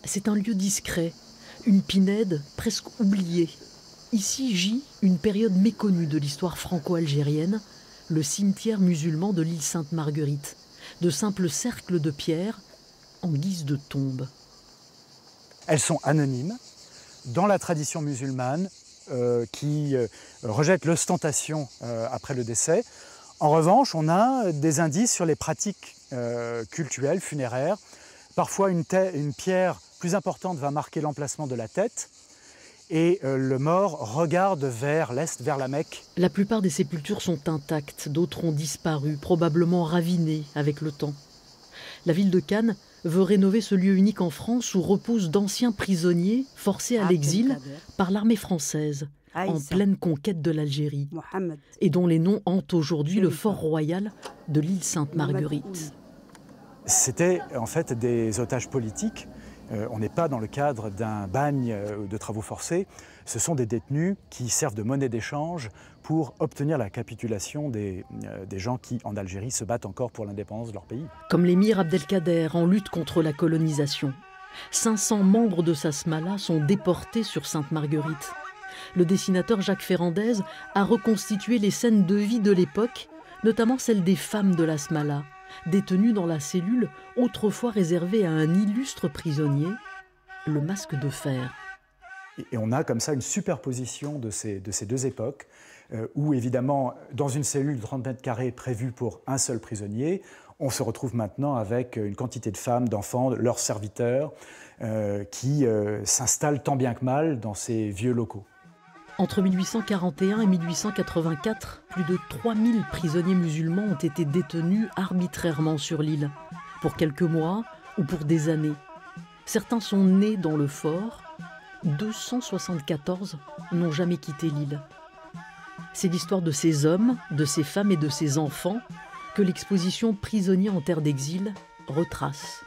C'est un lieu discret, une pinède presque oubliée. Ici gît une période méconnue de l'histoire franco-algérienne, le cimetière musulman de l'île Sainte-Marguerite, de simples cercles de pierre en guise de tombe. Elles sont anonymes dans la tradition musulmane qui rejette l'ostentation après le décès. En revanche, on a des indices sur les pratiques cultuelles, funéraires. Parfois, une pierre plus importante va marquer l'emplacement de la tête et le mort regarde vers l'est, vers la Mecque. La plupart des sépultures sont intactes, d'autres ont disparu, probablement ravinées avec le temps. La ville de Cannes veut rénover ce lieu unique en France où reposent d'anciens prisonniers forcés à l'exil par l'armée française en pleine conquête de l'Algérie et dont les noms hantent aujourd'hui le fort royal de l'île Sainte-Marguerite. C'était en fait des otages politiques. On n'est pas dans le cadre d'un bagne de travaux forcés. Ce sont des détenus qui servent de monnaie d'échange pour obtenir la capitulation des gens qui, en Algérie, se battent encore pour l'indépendance de leur pays. Comme l'émir Abdelkader en lutte contre la colonisation. 500 membres de sa smala sont déportés sur Sainte-Marguerite. Le dessinateur Jacques Ferrandez a reconstitué les scènes de vie de l'époque, notamment celles des femmes de la smala, détenues dans la cellule autrefois réservée à un illustre prisonnier, le masque de fer. Et on a comme ça une superposition de ces deux époques, où évidemment, dans une cellule de 30 mètres carrés prévue pour un seul prisonnier, on se retrouve maintenant avec une quantité de femmes, d'enfants, leurs serviteurs, qui s'installent tant bien que mal dans ces vieux locaux. Entre 1841 et 1884, plus de 3000 prisonniers musulmans ont été détenus arbitrairement sur l'île, pour quelques mois ou pour des années. Certains sont nés dans le fort, 274 n'ont jamais quitté l'île. C'est l'histoire de ces hommes, de ces femmes et de ces enfants que l'exposition Prisonniers en terre d'exil retrace.